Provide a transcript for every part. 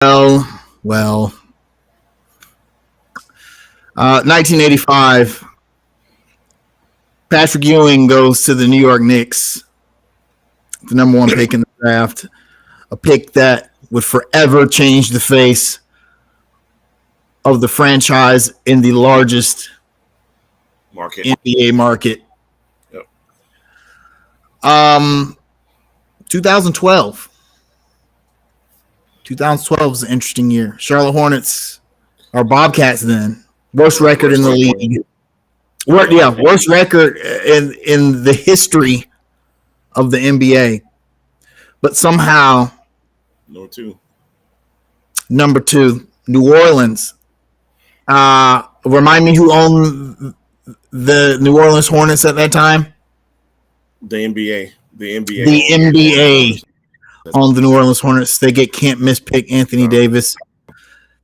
Well, 1985, Patrick Ewing goes to the New York Knicks, the number one pick in the draft, a pick that would forever change the face of the franchise in the largest NBA market. Yep. 2012. 2012 was an interesting year. Charlotte Hornets are Bobcats then. Worst record in the league. Worst record in the history of the NBA. But somehow, number two, New Orleans. Remind me who owned the New Orleans Hornets at that time? The NBA. The NBA on the New Orleans Hornets. They get can't miss pick Anthony Davis.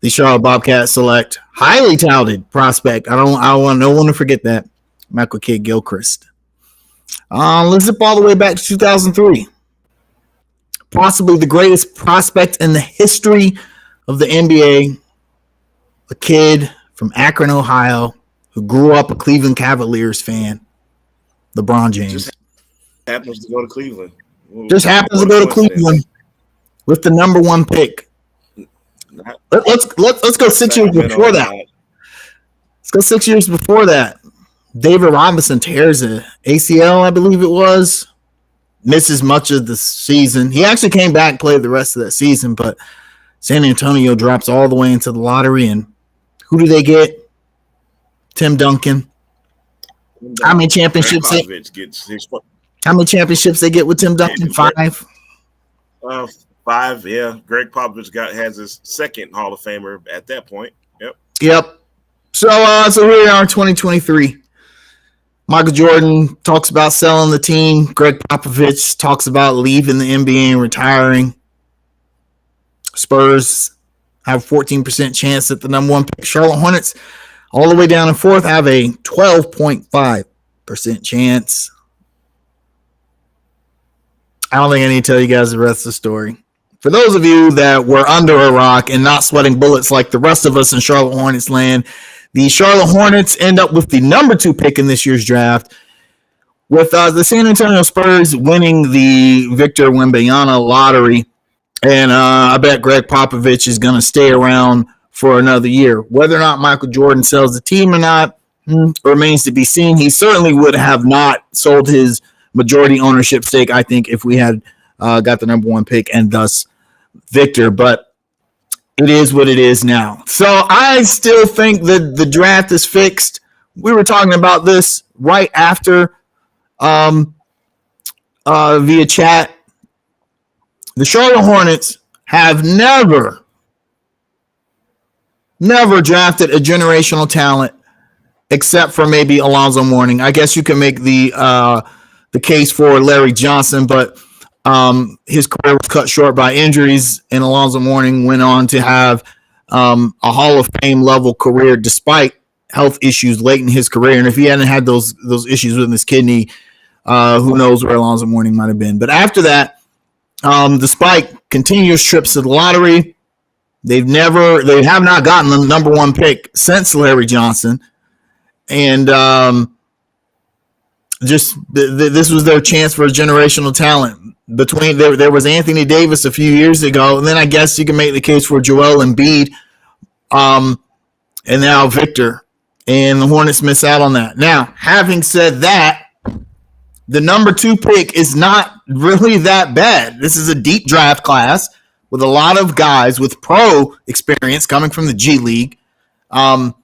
The Charlotte Bobcats select highly touted prospect. I want no one to forget that. Michael Kidd-Gilchrist. Let's zip all the way back to 2003. Possibly the greatest prospect in the history of the NBA. A kid from Akron, Ohio, who grew up a Cleveland Cavaliers fan. LeBron James. Just happens to go to Cleveland. With the number one pick. Let's go 6 years before that. Let's go 6 years before that. David Robinson tears a ACL, I believe it was. Misses much of the season. He actually came back and played the rest of that season, but San Antonio drops all the way into the lottery. And who do they get? Tim Duncan. How many championships they get with Tim Duncan? 5. 5, yeah. Greg Popovich has his second Hall of Famer at that point. Yep. So here we are in 2023. Michael Jordan talks about selling the team. Greg Popovich talks about leaving the NBA and retiring. Spurs have a 14% chance at the number one pick. Charlotte Hornets, all the way down in fourth, have a 12.5% chance. I don't think I need to tell you guys the rest of the story. For those of you that were under a rock and not sweating bullets like the rest of us in Charlotte Hornets land, the Charlotte Hornets end up with the number 2 pick in this year's draft, with the San Antonio Spurs winning the Victor Wembanyama lottery. And I bet Greg Popovich is going to stay around for another year. Whether or not Michael Jordan sells the team or not remains to be seen. He certainly would have not sold his majority ownership stake, I think, if we had got the number one pick and thus Victor. But it is what it is now. So I still think that the draft is fixed. We were talking about this right after via chat. The Charlotte Hornets have never drafted a generational talent except for maybe Alonzo Mourning. I guess you can make the case for Larry Johnson, but his career was cut short by injuries, and Alonzo Mourning went on to have a Hall of Fame level career despite health issues late in his career. And if he hadn't had those issues with his kidney, who knows where Alonzo Mourning might have been. But after that, despite continuous trips to the lottery, they have not gotten the number one pick since Larry Johnson. And this was their chance for a generational talent. There was Anthony Davis a few years ago, and then I guess you can make the case for Joel Embiid, and now Victor, and the Hornets miss out on that. Now, having said that, the number 2 pick is not really that bad. This is a deep draft class with a lot of guys with pro experience coming from the G League. And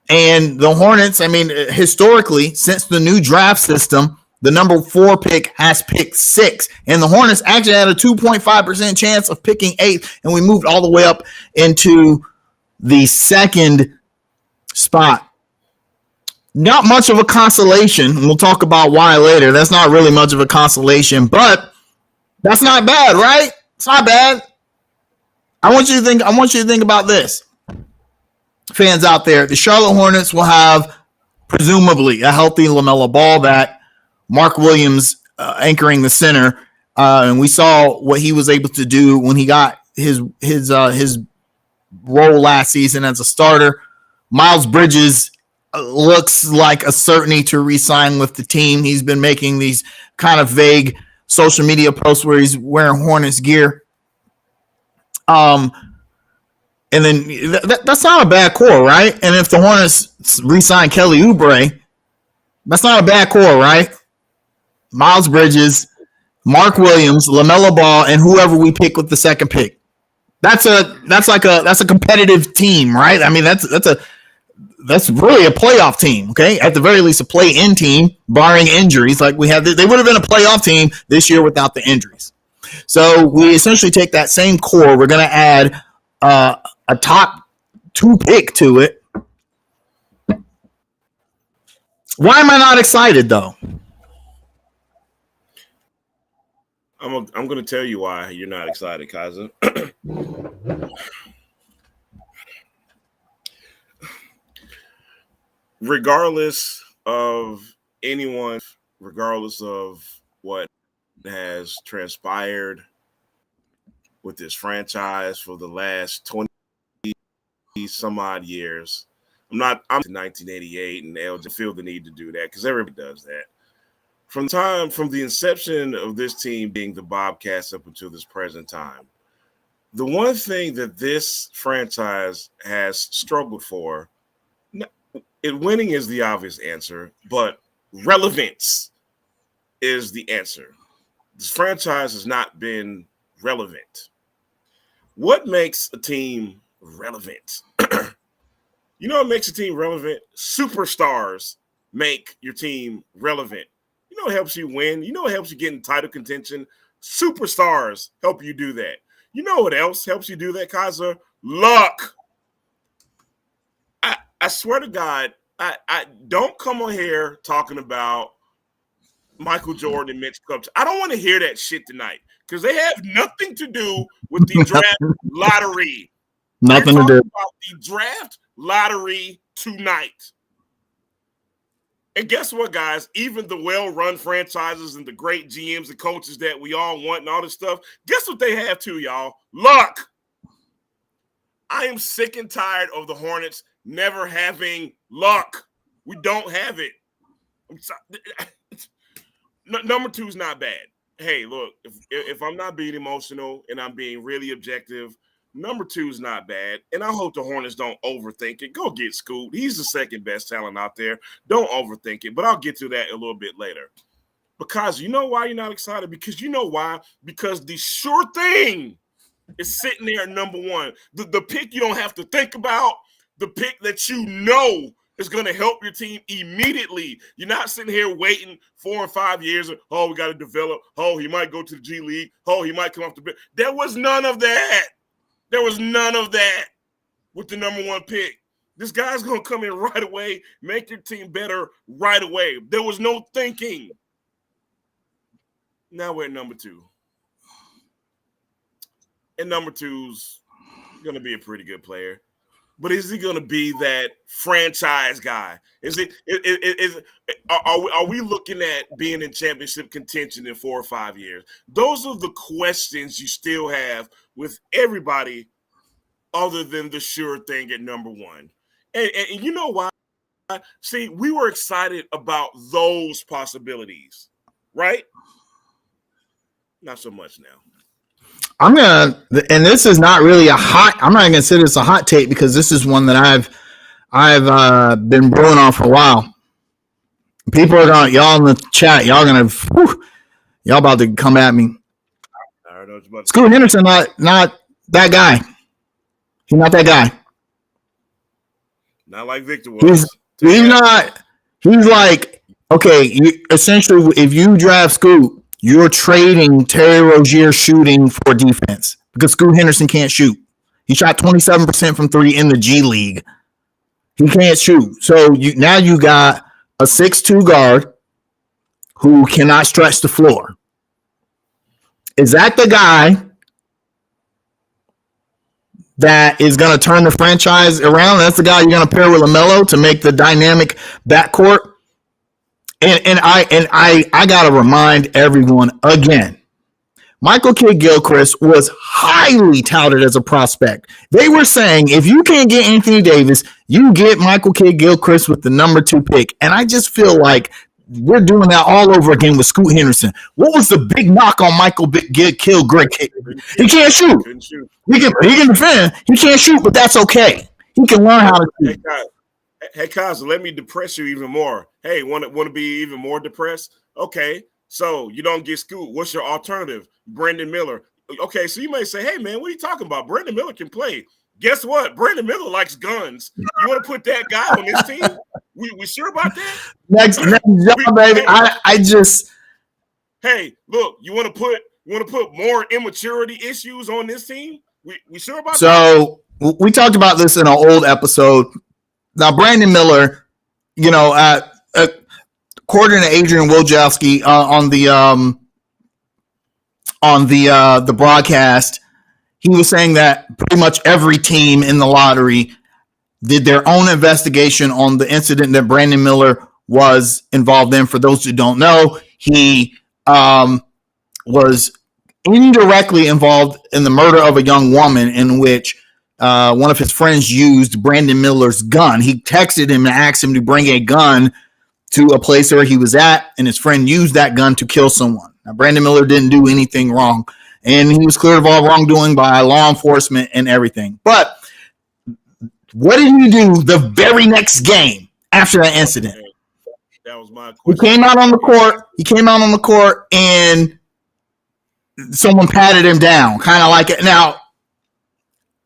the Hornets, I mean, historically, since the new draft system, the number 4 pick has picked 6. And the Hornets actually had a 2.5% chance of picking 8. And we moved all the way up into the second spot. Not much of a consolation. And we'll talk about why later. That's not really much of a consolation, but that's not bad, right? It's not bad. I want you to think about this. Fans out there, the Charlotte Hornets will have presumably a healthy LaMelo Ball back, Mark Williams anchoring the center, and we saw what he was able to do when he got his role last season as a starter. Miles Bridges looks like a certainty to re-sign with the team. He's been making these kind of vague social media posts where he's wearing Hornets gear. And then that's not a bad core, right? And if the Hornets re-sign Kelly Oubre, that's not a bad core, right? Miles Bridges, Mark Williams, LaMelo Ball, and whoever we pick with the second pick. That's a competitive team, right? I mean, that's really a playoff team, okay? At the very least, a play-in team, barring injuries. Like we have, they would have been a playoff team this year without the injuries. So we essentially take that same core. We're going to add a top 2 pick to it. Why am I not excited, though? I'm going to tell you why you're not excited, Kaiser. Regardless of anyone, regardless of what has transpired with this franchise for the last 20 some odd years, I'm to 1988, and they'll feel the need to do that because everybody does that. From the inception of this team being the Bobcats up until this present time, the one thing that this franchise has struggled for, winning is the obvious answer, but relevance is the answer. This franchise has not been relevant. What makes a team relevant? You know what makes a team relevant? Superstars make your team relevant. You know what helps you win? You know what helps you get in title contention? Superstars help you do that. You know what else helps you do that, Kaiser? Luck. I swear to God, I don't come on here talking about Michael Jordan and Mitch Kupchak. I don't want to hear that shit tonight because they have nothing to do with the draft lottery. Nothing to do about the draft lottery tonight. And guess what, guys? Even the well-run franchises and the great GMs and coaches that we all want and all this stuff, guess what they have too, y'all? Luck. I am sick and tired of the Hornets never having luck. We don't have it. Number 2 is not bad. Hey, look, if I'm not being emotional and I'm being really objective, number 2 is not bad. And I hope the Hornets don't overthink it. Go get Scoot. He's the second best talent out there. Don't overthink it. But I'll get to that a little bit later. Because you know why you're not excited? Because you know why? Because the sure thing is sitting there at number 1. The pick you don't have to think about, the pick that you know is going to help your team immediately. You're not sitting here waiting 4 or 5 years. Oh, we got to develop. Oh, he might go to the G League. Oh, he might come off the bench. There was none of that. There was none of that with the number 1 pick. This guy's going to come in right away, make your team better right away. There was no thinking. Now we're at number 2. And number 2's going to be a pretty good player. But is he going to be that franchise guy? Are we looking at being in championship contention in 4 or 5 years? Those are the questions you still have with everybody other than the sure thing at number 1. And you know why? See, we were excited about those possibilities, right? Not so much now. and this is not really I'm not going to say this a hot take because this is one that I've been brewing on for a while. People are y'all in the chat, y'all about to come at me. Scoot Henderson, not that guy. He's not that guy. Not like Victor was. He's not. He's like, okay, essentially, if you draft Scoot, you're trading Terry Rozier shooting for defense because Scoot Henderson can't shoot. He shot 27% from 3 in the G League. He can't shoot. So now you got a 6'2" guard who cannot stretch the floor. Is that the guy that is going to turn the franchise around? That's the guy you're going to pair with LaMelo to make the dynamic backcourt. And I got to remind everyone again, Michael Kidd-Gilchrist was highly touted as a prospect. They were saying, if you can't get Anthony Davis, you get Michael Kidd-Gilchrist with the number 2 pick. And I just feel like we're doing that all over again with Scoot Henderson. What was the big knock on Michael Kidd-Gilchrist? He can't shoot. He can defend. He can't shoot, but that's okay. He can learn how to shoot. Hey, Kaz, let me depress you even more. Hey, want to be even more depressed? Okay, so you don't get Scoot. What's your alternative? Brandon Miller. Okay, so you may say, hey, man, what are you talking about? Brandon Miller can play. Guess what? Brandon Miller likes guns. You want to put that guy on this team? We sure about that? Next job, baby. I just. Hey, look, you want to put more immaturity issues on this team? We sure about that? So we talked about this in an old episode. Now, Brandon Miller, according to Adrian Wojciechowski on the broadcast, he was saying that pretty much every team in the lottery did their own investigation on the incident that Brandon Miller was involved in. For those who don't know, he was indirectly involved in the murder of a young woman in which one of his friends used Brandon Miller's gun. He texted him and asked him to bring a gun to a place where he was at, and his friend used that gun to kill someone. Now, Brandon Miller didn't do anything wrong, and he was cleared of all wrongdoing by law enforcement and everything. But what did he do the very next game after that incident? That was my question. He came out on the court, and someone patted him down, kind of like it. Now,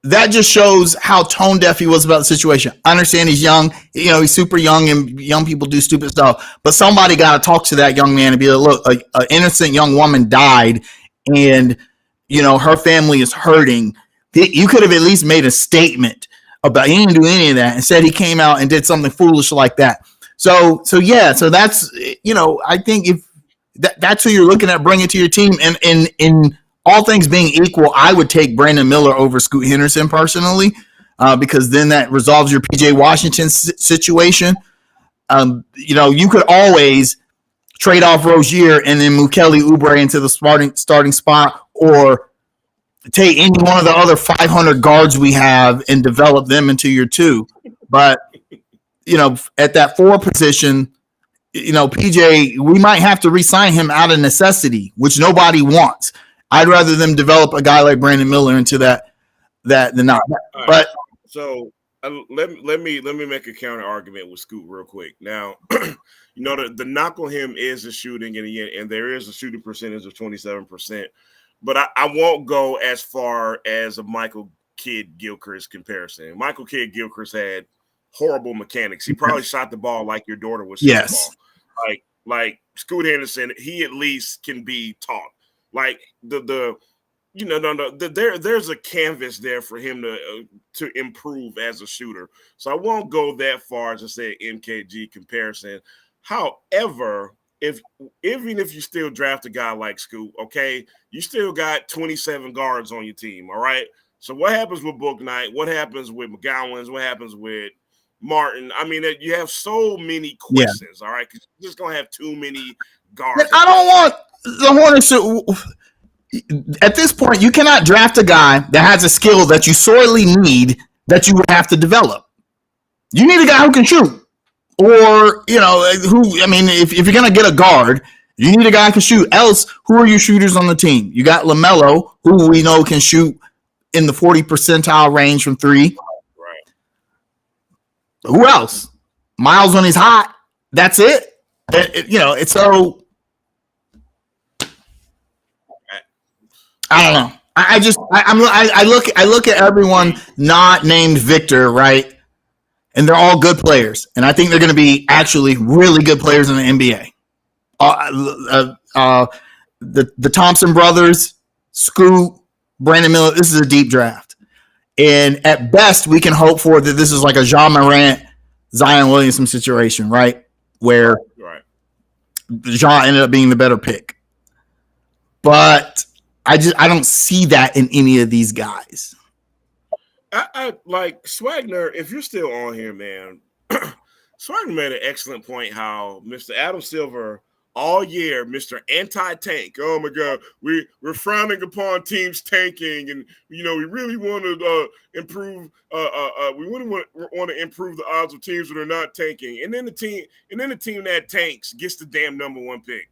that just shows how tone deaf he was about the situation. I understand he's young, he's super young, and young people do stupid stuff. But somebody got to talk to that young man and be like, look, an innocent young woman died, and her family is hurting. You could have at least made a statement about. He didn't do any of that. Instead, he came out and did something foolish like that. So that's I think if that's who you're looking at bringing to your team, and in all things being equal, I would take Brandon Miller over Scoot Henderson personally, because then that resolves your PJ Washington situation. You could always trade off Rozier and then move Kelly Oubre into the starting spot, or take any one of the other 500 guards we have and develop them into your 2. But at that 4 position, PJ, we might have to re-sign him out of necessity, which nobody wants. I'd rather them develop a guy like Brandon Miller into that than not. Right. But so let me make a counter argument with Scoot real quick. Now, the knock on him is the shooting, and there is a shooting percentage of 27%. But I won't go as far as a Michael Kidd-Gilchrist comparison. Michael Kidd-Gilchrist had horrible mechanics. He probably shot the ball like your daughter was shooting the ball. Like Scoot Henderson, he at least can be taught. Like there's a canvas there for him to improve as a shooter. So I won't go that far to say MKG comparison. However, even if you still draft a guy like Scoot, okay, you still got 27 guards on your team. All right. So what happens with Book Knight? What happens with McGowan's? What happens with Martin? I mean, you have so many questions. Yeah. All right, because you're just gonna have too many guards. I don't want the Hornets to. At this point, you cannot draft a guy that has a skill that you sorely need that you would have to develop. You need a guy who can shoot, or if you're gonna get a guard, you need a guy who can shoot. Else, who are your shooters on the team? You got LaMelo, who we know can shoot in the 40 percentile range from 3. Right. Who else? Miles when he's hot. That's it. It's so. I don't know. I look at everyone not named Victor, right? And they're all good players, and I think they're going to be actually really good players in the NBA. The Thompson brothers, Scoot, Brandon Miller. This is a deep draft, and at best, we can hope for that. This is like a John Morant, Zion Williamson situation, right? Where John ended up being the better pick, but I don't see that in any of these guys. I like Swagner. If you're still on here, man, Swagner made an excellent point. How Mr. Adam Silver all year, Mr. Anti-Tank. Oh my God, we're frowning upon teams tanking, and we really want to improve. We really want to improve the odds of teams that are not tanking, and then the team that tanks gets the damn #1 pick.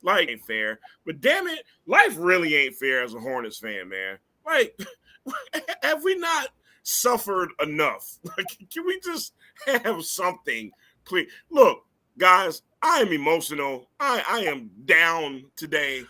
Like, ain't fair. But damn it, life really ain't fair as a Hornets fan, man. Like, have we not suffered enough? Like, can we just have something, please? Look, guys, I am emotional. I am down today.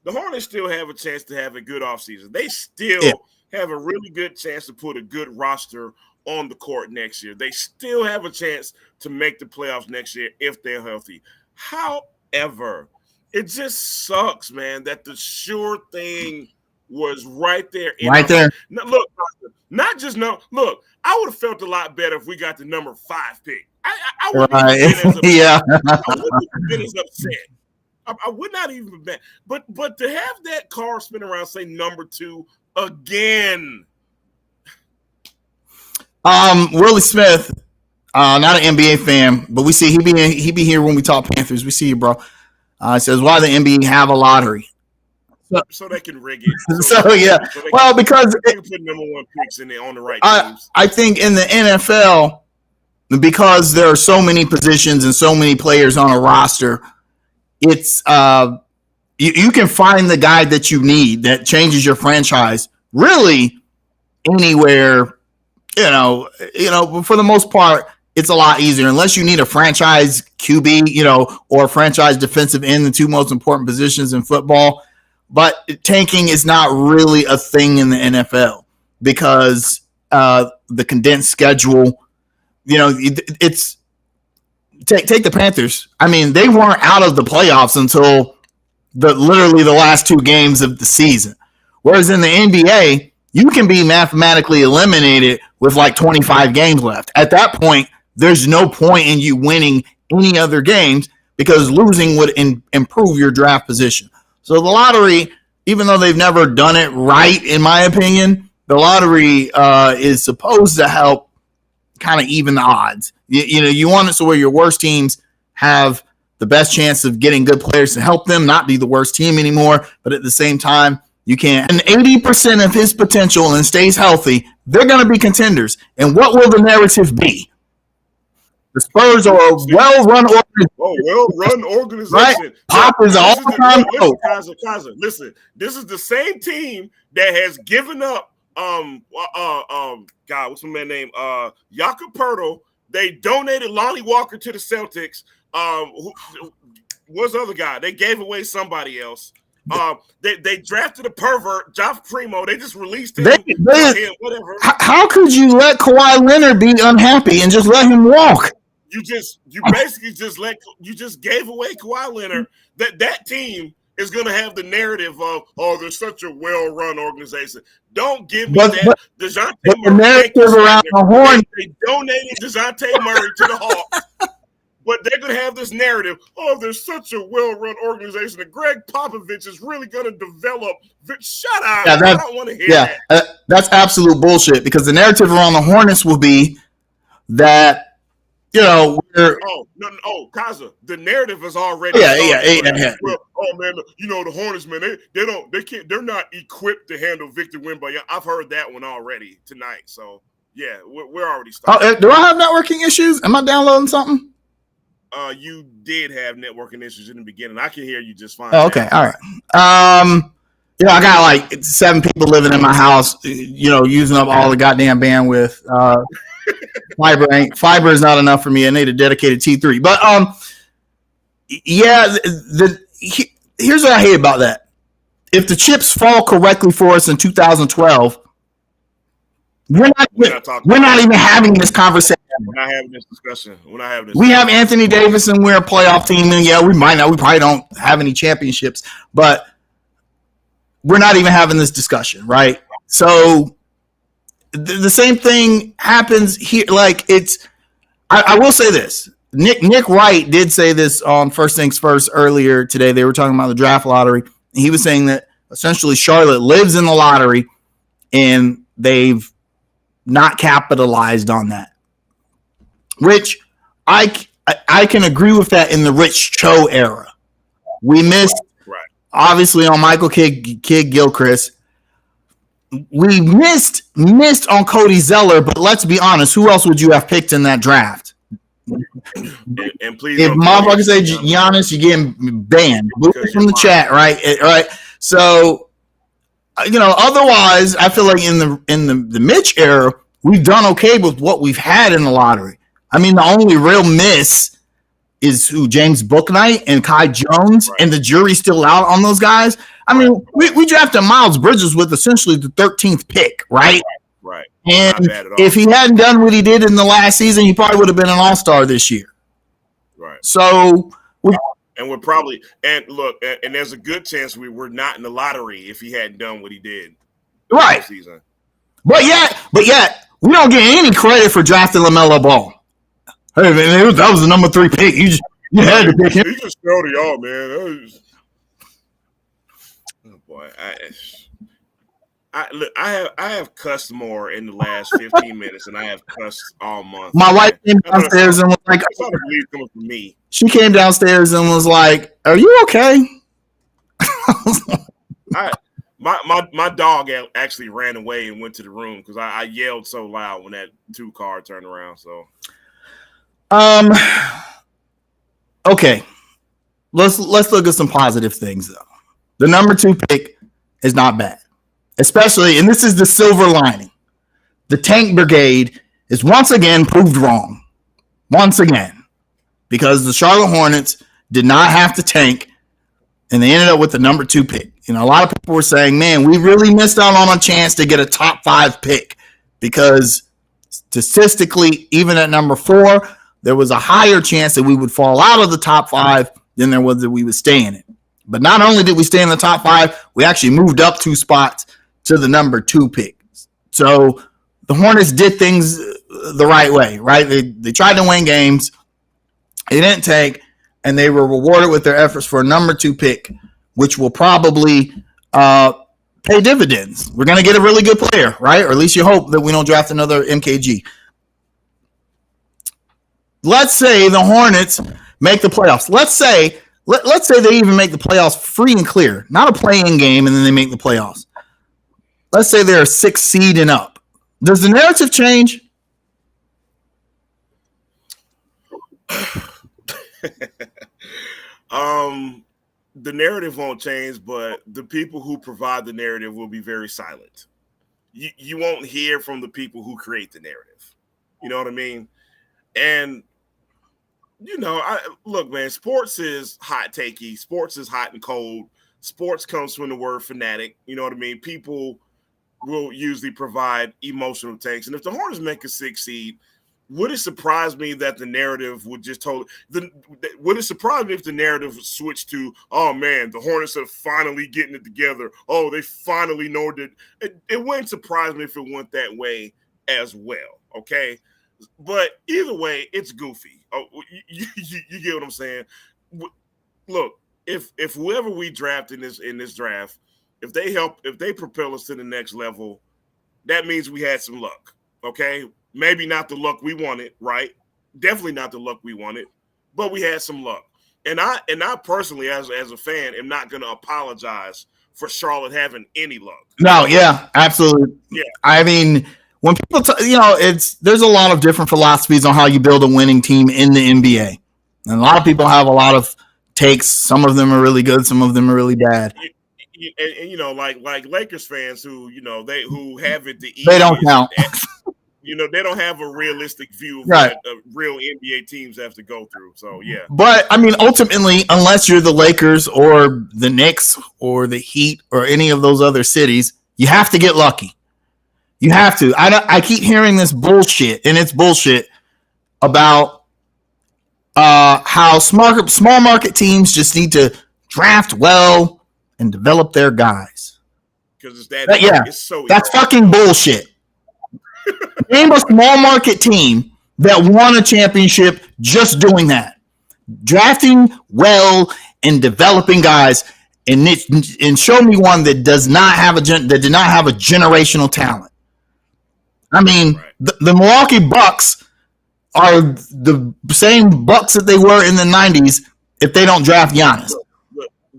The Hornets still have a chance to have a good offseason. They still have a really good chance to put a good roster on the court next year. They still have a chance to make the playoffs next year if they're healthy. However, it just sucks, man, that the sure thing was right there. Right there. Look, not just no. Look, I would have felt a lot better if we got the #5 pick. I wouldn't even been as upset. I wouldn't even been as upset. I would not even been. But to have that car spin around say #2 again. Willie Smith, not an NBA fan, but we see he be here when we talk Panthers. We see you, bro. Says, why the NBA have a lottery? So they can rig it. Because they can put #1 picks in there on the right teams. I think in the NFL, because there are so many positions and so many players on a roster, it's you can find the guy that you need that changes your franchise really anywhere. For the most part, it's a lot easier unless you need a franchise QB, or a franchise defensive end, the two most important positions in football. But tanking is not really a thing in the NFL because the condensed schedule, it's take the Panthers. I mean, they weren't out of the playoffs until literally the last 2 games of the season. Whereas in the NBA, you can be mathematically eliminated with like 25 games left. At that point, there's no point in you winning any other games because losing would improve your draft position. So the lottery, even though they've never done it right, in my opinion, the lottery is supposed to help kind of even the odds. You want it so where your worst teams have the best chance of getting good players to help them not be the worst team anymore. But at the same time, you can't. And 80% of his potential and stays healthy, they're going to be contenders. And what will the narrative be? The Spurs are a well-run organization. Right? Pop is an all-time coach. Kaiser, listen. This is the same team that has given up. God, what's my man's name? Jakob Poeltl. They donated Lonnie Walker to the Celtics. What's the other guy? They gave away somebody else. They drafted a pervert, Josh Primo. They just released him. Whatever. How could you let Kawhi Leonard be unhappy and just let him walk? You basically just gave away Kawhi Leonard. That team is going to have the narrative of, they're such a well-run organization. Don't give me that. DeJounte Murray, the narrative around the Hornets. They donated DeJounte Murray to the Hawks. But they're going to have this narrative, they're such a well-run organization that Greg Popovich is really going to develop. Shut up. I don't want to hear that. That's absolute bullshit because the narrative around the Hornets will be that, Kaiser, the narrative is already Well, man, the Hornets, man, they're not equipped to handle Victor Wembanyama. I've heard that one already tonight. So, yeah, we're already starting. Do I have networking issues? Am I downloading something? You did have networking issues in the beginning. I can hear you just fine. Oh, okay. All right. I got like 7 people living in my house, using up all the goddamn bandwidth. Fiber is not enough for me. I need a dedicated T3. But here's what I hate about that. If the chips fall correctly for us in 2012, we're not even having this conversation. We're not having this discussion. We have Anthony Davis and we're a playoff team. And we probably don't have any championships, but we're not even having this discussion, right? So the same thing happens here. Like I will say this. Nick Wright did say this on First Things First earlier today. They were talking about the draft lottery. He was saying that essentially Charlotte lives in the lottery and they've not capitalized on that. Which I can agree with that in the Rich Cho era. We missed, Right. obviously, on Michael Kidd-Gilchrist. We missed on Cody Zeller, but let's be honest, who else would you have picked in that draft? And please, if motherfuckers say Giannis, you're getting banned from the chat, right? Right. So, otherwise, I feel like in the Mitch era, we've done okay with what we've had in the lottery. I mean, the only real miss is James Bouknight and Kai Jones, right. And the jury's still out on those guys. I mean, we drafted Miles Bridges with essentially the 13th pick, right? Right. And if he hadn't done what he did in the last season, he probably would have been an all-star this year. Right. So, we're probably and there's a good chance we were not in the lottery if he hadn't done what he did. Right. Season. But yet, we don't get any credit for drafting LaMelo Ball. Hey man, that was the number 3 pick. You had to pick him. He just showed y'all, man. Oh boy, I have cussed more in the last 15 minutes than I have cussed all month. My wife came downstairs and was like, "I thought it coming from me." She came downstairs and was like, "Are you okay?" My dog actually ran away and went to the room because I yelled so loud when that 2-car turned around. So, okay, let's look at some positive things though. The number 2 pick is not bad. Especially, and this is the silver lining, the tank brigade is once again proved wrong. Once again. Because the Charlotte Hornets did not have to tank, and they ended up with the number 2 pick. A lot of people were saying, man, we really missed out on a chance to get a top 5 pick. Because statistically, even at number 4, there was a higher chance that we would fall out of the top 5 than there was that we would stay in it. But not only did we stay in the top 5, we actually moved up 2 spots to the number 2 pick. So the Hornets did things the right way, right? They tried to win games. They didn't tank, and they were rewarded with their efforts for a number 2 pick, which will probably pay dividends. We're going to get a really good player, right? Or at least you hope that we don't draft another MKG. Let's say the Hornets make the playoffs. Let's say they even make the playoffs free and clear, not a play-in game, and then they make the playoffs. Let's say they're a 6 seed and up. Does the narrative change? The narrative won't change, but the people who provide the narrative will be very silent. You won't hear from the people who create the narrative. You know what I mean? And look, man, sports is hot takey. Sports is hot and cold. Sports comes from the word fanatic. You know what I mean? People will usually provide emotional takes. And if the Hornets make a 6 seed, would it surprise me that the narrative would just would it surprise me if the narrative would switch to, oh man, the Hornets are finally getting it together. Oh, they finally know that. It wouldn't surprise me if it went that way as well. Okay. But either way, it's goofy. Oh, you get what I'm saying? Look, if whoever we draft in this draft, if they propel us to the next level, that means we had some luck. Okay, maybe not the luck we wanted, right? Definitely not the luck we wanted, but we had some luck. And I personally, as a fan, am not going to apologize for Charlotte having any luck. No, yeah, absolutely. Yeah, I mean, when people, there's a lot of different philosophies on how you build a winning team in the NBA, and a lot of people have a lot of takes. Some of them are really good, some of them are really bad. And like Lakers fans who who have it the easiest, they don't count. They don't have a realistic view of what real NBA teams have to go through. So yeah. But I mean, ultimately, unless you're the Lakers or the Knicks or the Heat or any of those other cities, you have to get lucky. You have to. I keep hearing this bullshit, and it's bullshit about how small market teams just need to draft well and develop their guys. Because it's so that's fucking bullshit. Name a small market team that won a championship just doing that. Drafting well and developing guys, and show me one that did not have a generational talent. I mean, the Milwaukee Bucks are the same Bucks that they were in the 90s if they don't draft Giannis.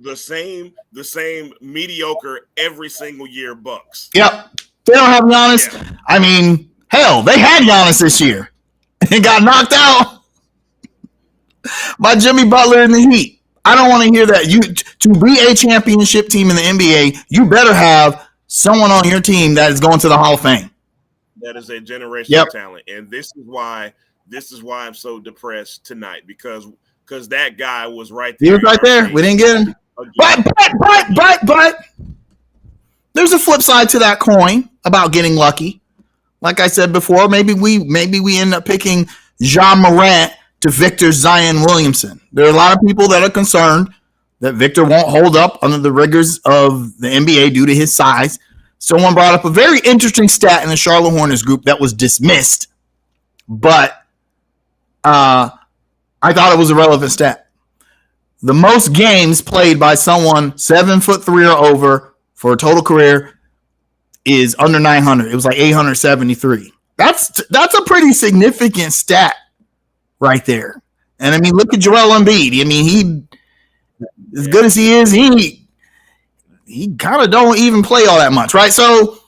the same mediocre every single year Bucks. Yep. They don't have Giannis. Yeah. I mean, hell, they had Giannis this year and got knocked out by Jimmy Butler in the Heat. I don't want to hear that. To be a championship team in the NBA, you better have someone on your team that is going to the Hall of Fame. That is a generational talent, and this is why I'm so depressed tonight because that guy was right there. He was right there. We didn't get him. But there's a flip side to that coin about getting lucky. Like I said before, maybe we end up picking Ja Morant to Victor Zion Williamson. There are a lot of people that are concerned that Victor won't hold up under the rigors of the NBA due to his size. Someone brought up a very interesting stat in the Charlotte Hornets group that was dismissed, but I thought it was a relevant stat. The most games played by someone 7'3" or over for a total career is under 900. It was like 873. That's a pretty significant stat right there. And I mean, look at Joel Embiid. I mean, he, as good as he is, he kind of don't even play all that much, right? So,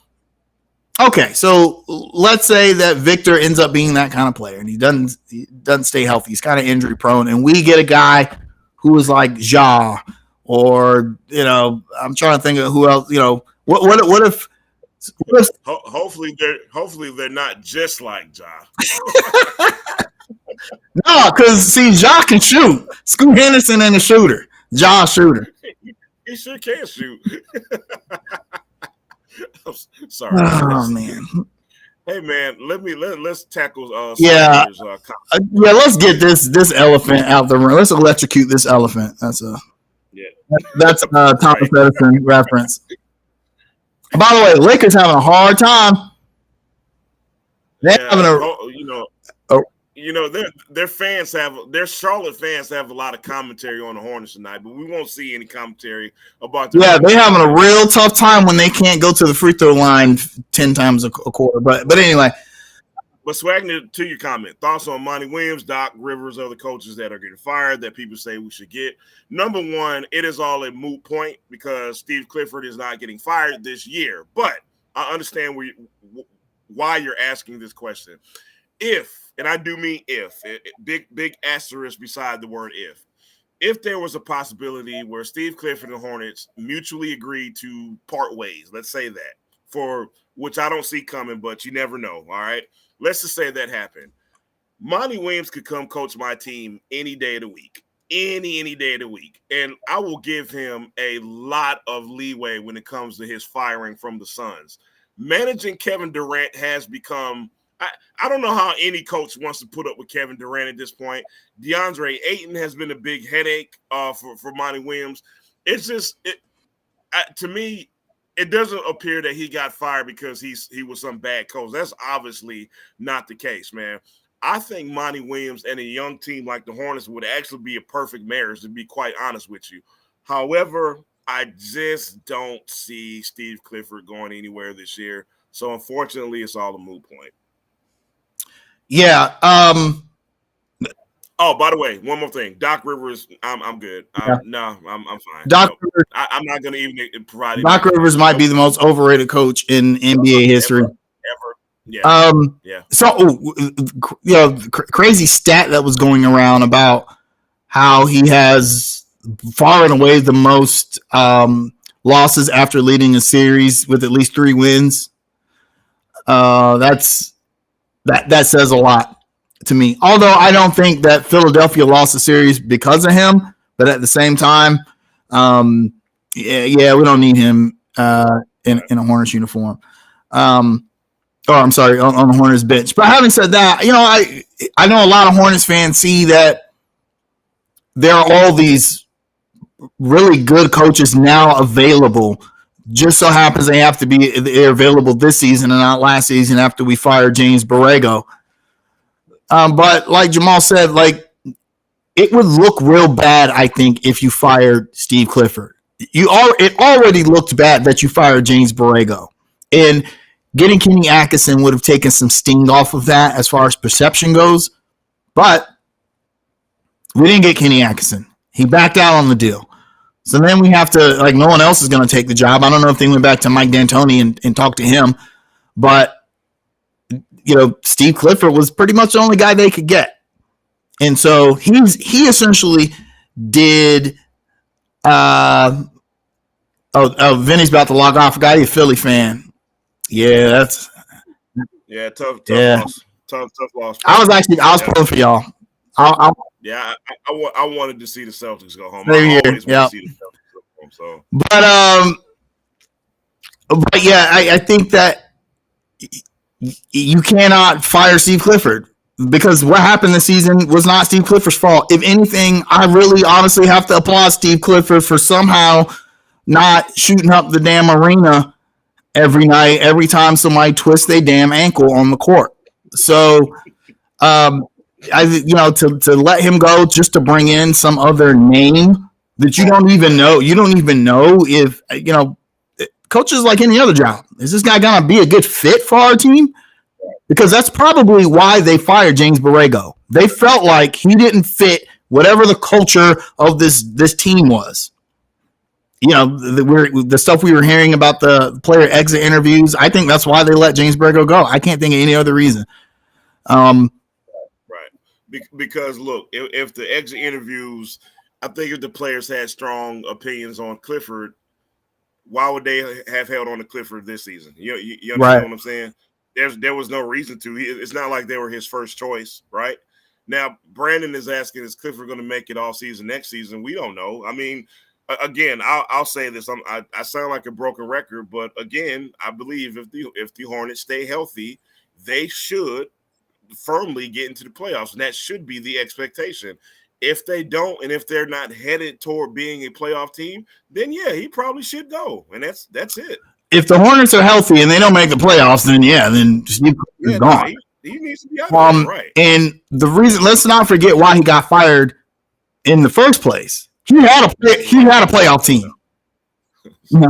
okay, so let's say that Victor ends up being that kind of player, and he doesn't stay healthy. He's kind of injury prone, and we get a guy who is like Ja, or I'm trying to think of who else. What if? Hopefully they're not just like Ja. No, because see, Ja can shoot. Scoot Henderson ain't a shooter. Ja shooter. He sure can shoot. I'm sorry. Oh man. Hey man, let's tackle. Let's get this elephant out the room. Let's electrocute this elephant. That's a Thomas Edison reference. By the way, the Lakers having a hard time. They're their Charlotte fans have a lot of commentary on the Hornets tonight, but we won't see any commentary about the they're having a real tough time when they can't go to the free throw line 10 times a quarter. But anyway. But Swagner, to your comment, thoughts on Monty Williams, Doc Rivers, other coaches that are getting fired that people say we should get. Number one, it is all a moot point because Steve Clifford is not getting fired this year. But I understand why you're asking this question. If, and I do mean if, big asterisk beside the word if there was a possibility where Steve Clifford and the Hornets mutually agreed to part ways, let's say that, for which I don't see coming, but you never know, all right? Let's just say that happened. Monty Williams could come coach my team any day of the week, any day of the week, and I will give him a lot of leeway when it comes to his firing from the Suns. Managing Kevin Durant has become I don't know how any coach wants to put up with Kevin Durant at this point. DeAndre Ayton has been a big headache for Monty Williams. It's just to me, it doesn't appear that he got fired because he was some bad coach. That's obviously not the case, man. I think Monty Williams and a young team like the Hornets would actually be a perfect marriage, to be quite honest with you. However, I just don't see Steve Clifford going anywhere this year. So unfortunately, it's all a moot point. Yeah. Oh, by the way, one more thing. Doc Rivers, I'm good. No, I'm fine. Rivers, I'm not going to even provide. Doc Rivers might be the most overrated coach in NBA history. Ever. Yeah. Yeah. So, crazy stat that was going around about how he has far and away the most losses after leading a series with at least 3 wins. That says a lot to me. Although I don't think that Philadelphia lost the series because of him, but at the same time, we don't need him in a Hornets uniform. On the Hornets bench. But having said that, I know a lot of Hornets fans see that there are all these really good coaches now available. Just so happens they're available this season and not last season after we fired James Borrego. But like Jamal said, it would look real bad, I think, if you fired Steve Clifford. It already looked bad that you fired James Borrego. And getting Kenny Atkinson would have taken some sting off of that as far as perception goes. But we didn't get Kenny Atkinson. He backed out on the deal. So then we have to, like, no one else is going to take the job. I don't know if they went back to Mike D'Antoni and talked to him, but, Steve Clifford was pretty much the only guy they could get. And so he essentially did, Vinny's about to log off. Guy, a Philly fan. Yeah, that's. Yeah, tough loss. Tough loss. I was pulling for y'all. I wanted to see the Celtics go home. I always want to see the Celtics go home. So, but yeah, I think that you cannot fire Steve Clifford because what happened this season was not Steve Clifford's fault. If anything, I really honestly have to applaud Steve Clifford for somehow not shooting up the damn arena every night, every time somebody twists their damn ankle on the court. So, to let him go just to bring in some other name that you don't even know. You don't even know if, coaches like any other job. Is this guy going to be a good fit for our team? Because that's probably why they fired James Borrego. They felt like he didn't fit whatever the culture of this team was. The stuff we were hearing about the player exit interviews, I think that's why they let James Borrego go. I can't think of any other reason. Right. Because, look, if the exit interviews, I think if the players had strong opinions on Clifford, why would they have held on to Clifford this season? You understand right. what I'm saying? There was no reason to. It's not like they were his first choice, right? Now, Brandon is asking, is Clifford going to make it all season next season? We don't know. I mean, again, I'll say this. I sound like a broken record, but again, I believe if the Hornets stay healthy, they should firmly get into the playoffs, and that should be the expectation. If they don't, and if they're not headed toward being a playoff team, then yeah, he probably should go, and that's it. If the Hornets are healthy and they don't make the playoffs, then he's gone. He needs to be out there, right? And the reason, let's not forget why he got fired in the first place. He had a playoff team. No,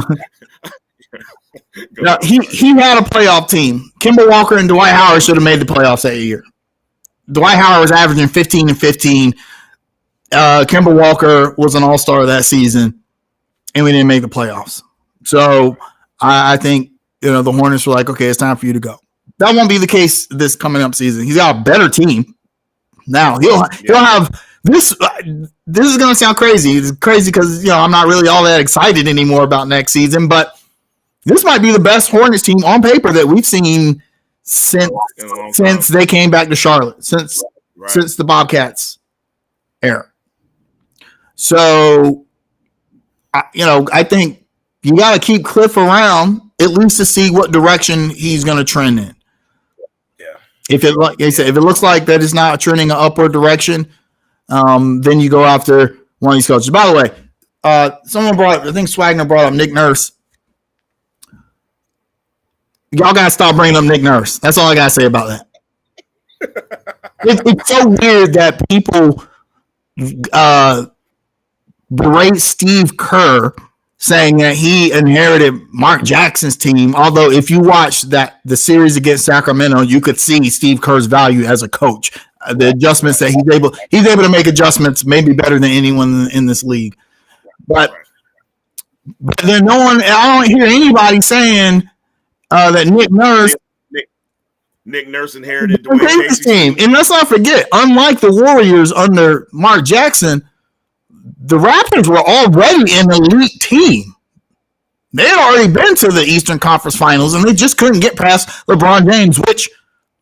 he had a playoff team. Kemba Walker and Dwight Howard should have made the playoffs that year. Dwight Howard was averaging 15 and 15. Kemba Walker was an all-star that season, and we didn't make the playoffs. So I think the Hornets were like, okay, it's time for you to go. That won't be the case this coming up season. He's got a better team now. He'll have this. This is going to sound crazy. It's crazy because I'm not really all that excited anymore about next season, but this might be the best Hornets team on paper that we've seen since they came back to Charlotte, since the Bobcats era. So, I think you got to keep Cliff around at least to see what direction he's going to trend in. Yeah. If it looks like that is not trending an upward direction, then you go after one of these coaches. By the way, I think Swagner brought up Nick Nurse. Y'all got to stop bringing up Nick Nurse. That's all I got to say about that. It's so weird that people berate Steve Kerr saying that he inherited Mark Jackson's team. Although if you watch the series against Sacramento, you could see Steve Kerr's value as a coach. The adjustments that he's able to make adjustments maybe better than anyone in this league. But then I don't hear anybody saying that Nick Nurse inherited Dwayne Casey's team. And let's not forget, unlike the Warriors under Mark Jackson, the Raptors were already an elite team. They had already been to the Eastern Conference Finals, and they just couldn't get past LeBron James, which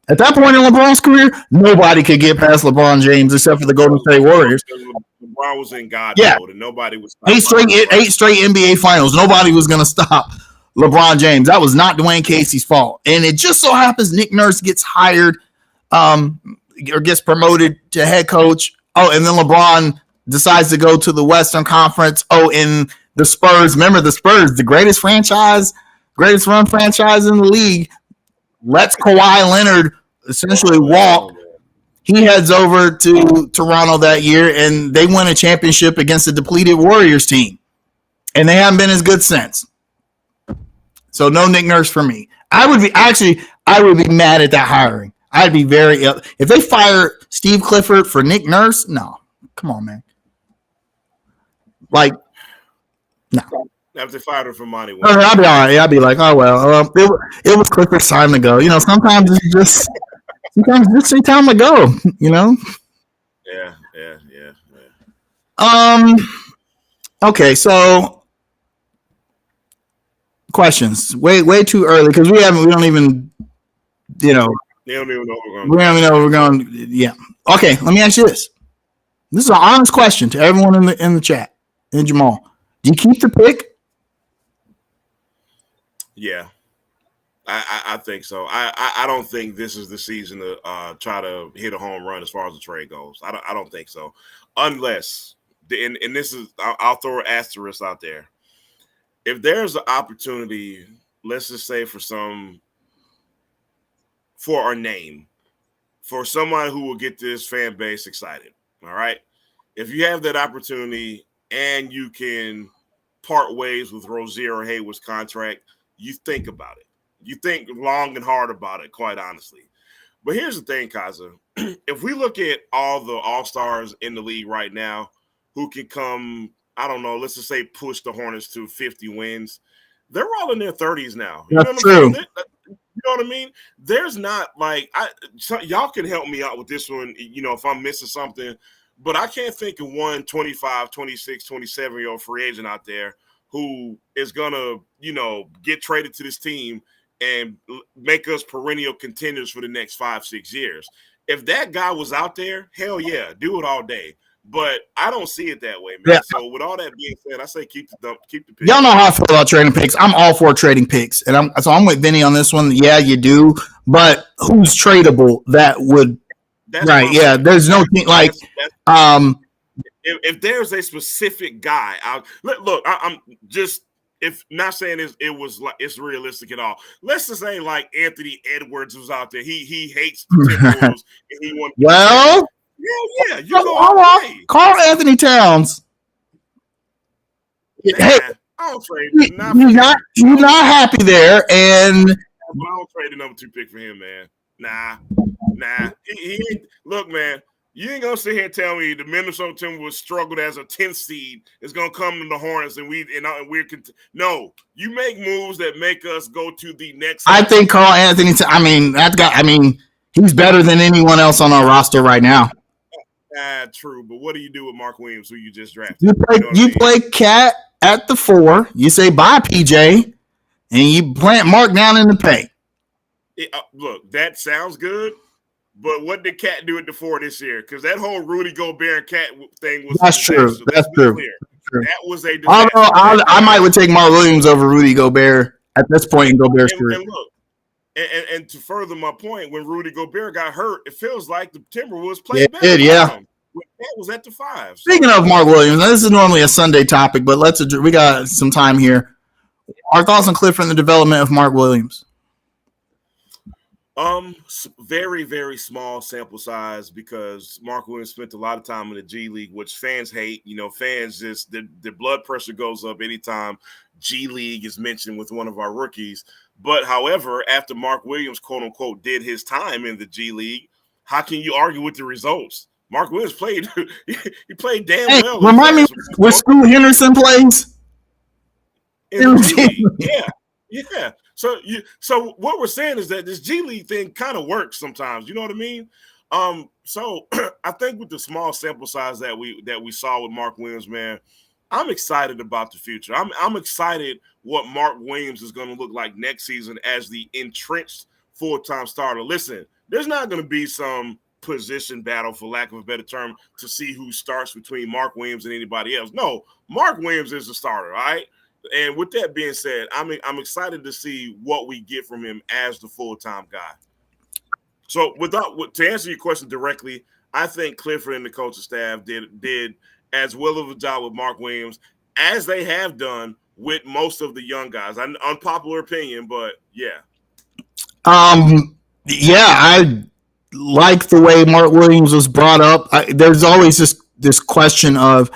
at that point in LeBron's career, nobody could get past LeBron James except for the Golden State Warriors. LeBron was in God mode, and nobody was eight straight NBA Finals. Nobody was going to stop LeBron James. That was not Dwayne Casey's fault. And it just so happens Nick Nurse gets hired or gets promoted to head coach. Oh, and then LeBron decides to go to the Western Conference. Oh, and the Spurs. Remember the Spurs, the greatest run franchise in the league, lets Kawhi Leonard essentially walk. He heads over to Toronto that year, and they win a championship against a depleted Warriors team. And they haven't been as good since. So no Nick Nurse for me. I would be mad at that hiring. I'd be if they fire Steve Clifford for Nick Nurse, no. Come on, man. Like, No. After they fired him for money. I'll be all right. I'll be like, oh well, it was Clifford's time to go. Sometimes it's just time to go. Yeah. Okay, so questions. Way too early because we don't even. They don't even know we don't even know we're going. Yeah. Okay. Let me ask you this. This is an honest question to everyone in the chat. And Jamal, do you keep the pick? Yeah, I think so. I don't think this is the season to try to hit a home run as far as the trade goes. I don't think so, unless and this is I'll throw an asterisk out there. If there's an opportunity, let's just say for our name, for someone who will get this fan base excited. All right. If you have that opportunity and you can part ways with Rozier or Hayward's contract, you think about it. You think long and hard about it, quite honestly. But here's the thing, Kaza. If we look at all the all-stars in the league right now who can come, I don't know, let's just say push the Hornets to 50 wins, they're all in their 30s now. That's true. You know what I mean? There's not y'all can help me out with this one, if I'm missing something. But I can't think of one 25, 26, 27-year-old free agent out there who is going to, get traded to this team and make us perennial contenders for the next 5-6 years. If that guy was out there, hell yeah, do it all day. But I don't see it that way, man. Yeah. So with all that being said, I say keep the pick. Y'all know how I feel about trading picks. I'm all for trading picks. And I'm with Vinny on this one. Yeah, you do. But who's tradable that would – right, yeah. There's no thing like if there's a specific guy, I'm just if not saying it was like it's realistic at all. Let's just say like Anthony Edwards was out there. He hates the Timberwolves and he wanted. Well, yeah, you go all right. Call Anthony Towns. Nah, hey, I don't trade. You're not happy there, and I don't trade the number 2 pick for him, man. Nah. He look, man. You ain't gonna sit here and tell me the Minnesota Timberwolves struggled as a 10th seed is gonna come to the Hornets and we're no. You make moves that make us go to the next. I think Carl Anthony. That guy. He's better than anyone else on our roster right now. True. But what do you do with Mark Williams, who you just drafted? You play Cat at the 4. You say bye, PJ, and you plant Mark down in the paint. Look, that sounds good. But what did Cat do at the 4 this year? Because that whole Rudy Gobert and Cat thing was that's true. That's true. That was a disaster. I might would take Mark Williams over Rudy Gobert at this point in Gobert's career. And look, and to further my point, when Rudy Gobert got hurt, it feels like the Timberwolves played better. Yeah. When Cat was at the 5. Speaking of Mark Williams, this is normally a Sunday topic, but we got some time here. Our thoughts on Clifford and the development of Mark Williams. Very, very small sample size because Mark Williams spent a lot of time in the G League, which fans hate. Fans just the blood pressure goes up anytime G League is mentioned with one of our rookies. But however, after Mark Williams, quote unquote, did his time in the G League, how can you argue with the results? Mark Williams played. He played damn well. Remind me where Scoot Henderson plays. In the G League. Yeah. So what we're saying is that this G League thing kind of works sometimes. You know what I mean? So I think with the small sample size that we saw with Mark Williams, man, I'm excited about the future. I'm excited what Mark Williams is going to look like next season as the entrenched full-time starter. Listen, there's not going to be some position battle, for lack of a better term, to see who starts between Mark Williams and anybody else. No, Mark Williams is the starter, all right? And with that being said, I'm excited to see what we get from him as the full-time guy. So to answer your question directly, I think Clifford and the coaching staff did as well of a job with Mark Williams as they have done with most of the young guys. Unpopular opinion, but yeah. Yeah, I like the way Mark Williams was brought up. There's always this question of,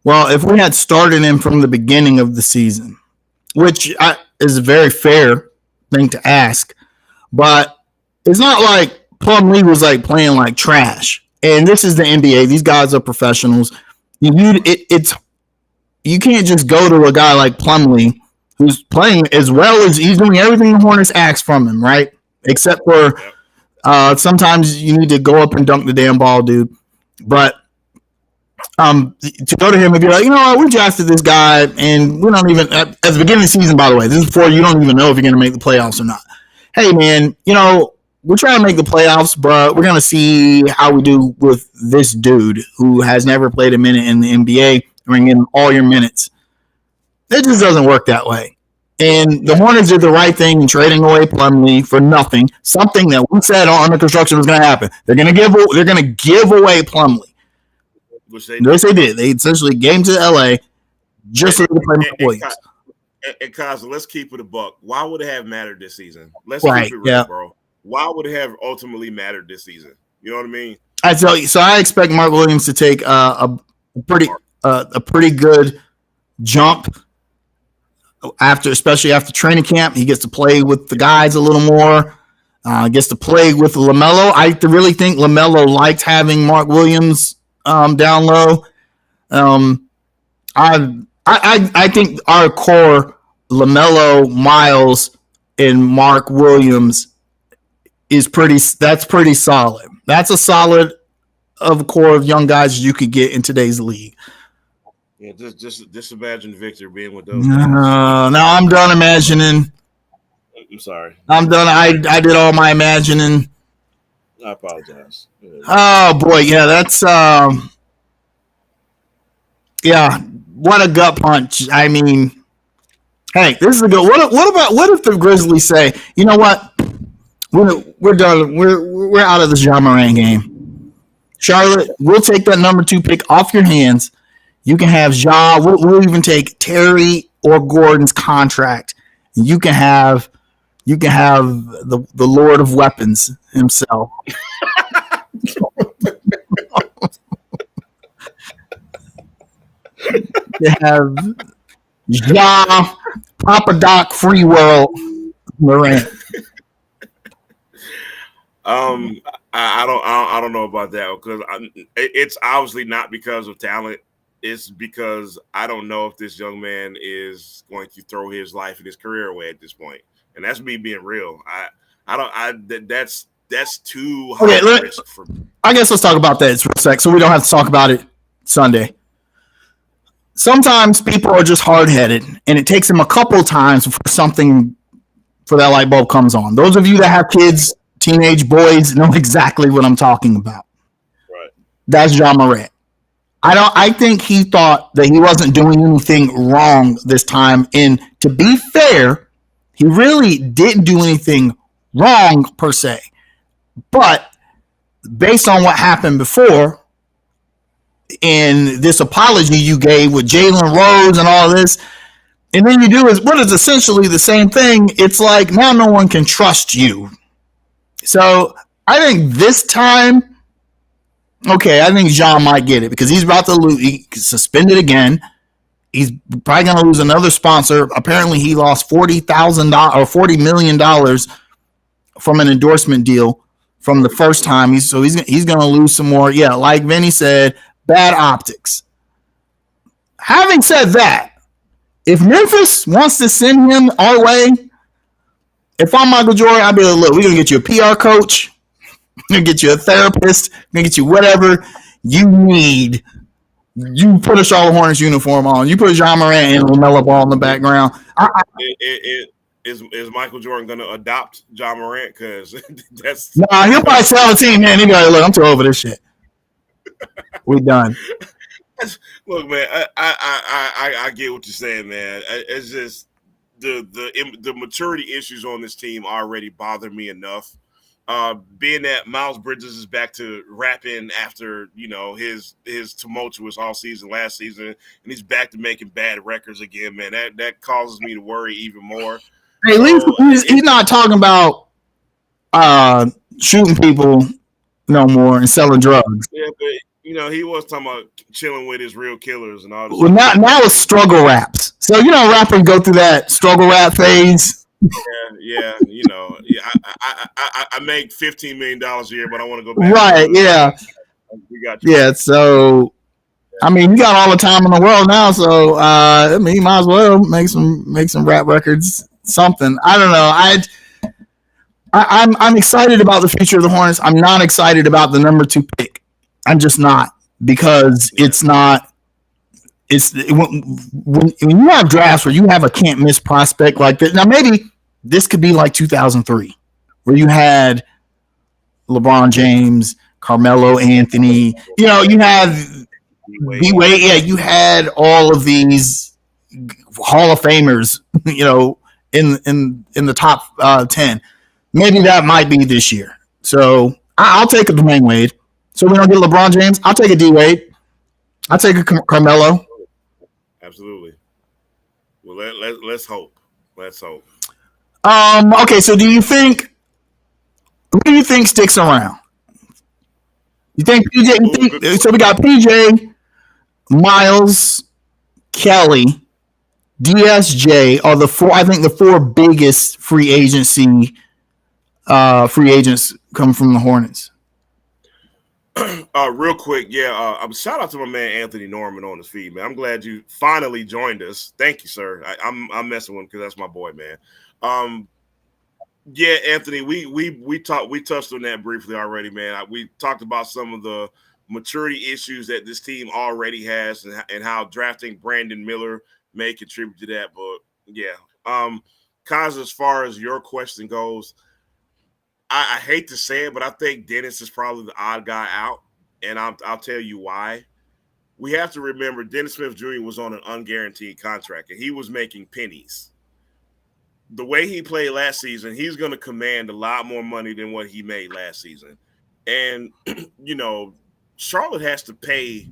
well, if we had started him from the beginning of the season, which is a very fair thing to ask, but it's not like Plumlee was like playing like trash. And this is the NBA. These guys are professionals. You you can't just go to a guy like Plumlee who's playing as well as he's doing everything the Hornets ask from him, right? Except for sometimes you need to go up and dunk the damn ball, dude. But to go to him and be like, you know what, we drafted this guy, and we don't even at the beginning of the season, by the way, this is before you don't even know if you're going to make the playoffs or not. Hey, man, we're trying to make the playoffs, but we're going to see how we do with this dude who has never played a minute in the NBA. Bring in all your minutes. It just doesn't work that way. And the Hornets did the right thing in trading away Plumlee for nothing. Something that we said on the construction was going to happen. They're going to give away Plumlee. Which they did. They essentially gave him to LA just so they could play Mark Williams. And Cosmo, let's keep it a buck. Why would it have mattered this season? Let's keep it real, bro. Why would it have ultimately mattered this season? You know what I mean? I tell you. So I expect Mark Williams to take a pretty good jump especially after training camp. He gets to play with the guys a little more. Gets to play with LaMelo. I really think LaMelo liked having Mark Williams down low. I think our core, LaMelo, Miles, and Mark Williams that's pretty solid. That's a solid of core of young guys you could get in today's league. Yeah, just imagine Victor being with those guys. Now I'm done imagining. I'm sorry. I'm done. I did all my imagining. I apologize. Oh boy, yeah, that's yeah, what a gut punch. I mean, hey, this is a good. What if the Grizzlies say, you know what, we're done. We're out of the Ja Morant game. Charlotte, we'll take that number 2 pick off your hands. You can have Ja. We'll even take Terry or Gordon's contract. You can have the Lord of Weapons himself. You have Ja, Papa Doc, Free World, Morant. I don't know about that because it's obviously not because of talent. It's because I don't know if this young man is going to throw his life and his career away at this point, and that's me being real. That's too high risk for me. I guess let's talk about that for a sec, so we don't have to talk about it Sunday. Sometimes people are just hard-headed, and it takes them a couple times for that light bulb comes on. Those of you that have kids, teenage boys, know exactly what I'm talking about. Right. That's Ja Morant. I think he thought that he wasn't doing anything wrong this time. And to be fair, he really didn't do anything wrong per se. But based on what happened before, in this apology you gave with Jalen Rose and all this, and then you do what is essentially the same thing. It's like now no one can trust you. So I think this time, okay, I think John might get it because he's about to lose. He suspended again. He's probably going to lose another sponsor. Apparently, he lost $40,000 or $40 million from an endorsement deal from the first time. He's going to lose some more. Yeah, like Vinny said, bad optics. Having said that, if Memphis wants to send him our way, if I'm Michael Jordan, I'd be like, look, we're going to get you a PR coach. We're going to get you a therapist. We're going to get you whatever you need. You put a Charlotte Hornets uniform on. You put Ja Morant and LaMelo Ball in the background. Is Michael Jordan going to adopt Ja Morant? Because that's... Nah, he'll probably sell the team, man. He'll be like, look, I'm too over this shit. We done. Look, man, I get what you're saying, man. It's just the maturity issues on this team already bother me enough. Being that Miles Bridges is back to rapping after his tumultuous all season last season, and he's back to making bad records again, man. That causes me to worry even more. Hey, at least he's not talking about shooting people no more and selling drugs. Yeah, but he was talking about chilling with his real killers and all this. Well, now it's struggle raps. So rappers go through that struggle rap phase. Yeah. I make $15 million a year, but I want to go back. Right? Yeah. We got you. Yeah. So I mean, you got all the time in the world now, so I mean, you might as well make some rap records, something. I don't know. I'm excited about the future of the Hornets. I'm not excited about the number 2 pick. I'm just not, because it's not. It's when you have drafts where you have a can't miss prospect like this. Now maybe this could be like 2003, where you had LeBron James, Carmelo Anthony. You know, you have D-Wade. Yeah, you had all of these Hall of Famers. You know, in the top 10. Maybe that might be this year. So I'll take a Dwayne Wade. So we don't get LeBron James. I'll take a D-Wade. I'll take a Carmelo. Absolutely. Well, let's hope. Let's hope. Okay, so who do you think sticks around? You think PJ? So we got PJ, Miles, Kelly, DSJ are the four. I think the 4 biggest free agents come from the Hornets. Real quick, shout out to my man Anthony Norman on his feed, man. I'm glad you finally joined us. Thank you, sir. I'm messing with him because that's my boy, man. Anthony, we touched on that briefly already, man. We talked about some of the maturity issues that this team already has, and how drafting Brandon Miller may contribute to that. But Kaz, as far as your question goes, I hate to say it, but I think Dennis is probably the odd guy out, and I'll tell you why. We have to remember Dennis Smith Jr. was on an unguaranteed contract, and he was making pennies. The way he played last season, he's going to command a lot more money than what he made last season. And, Charlotte has to pay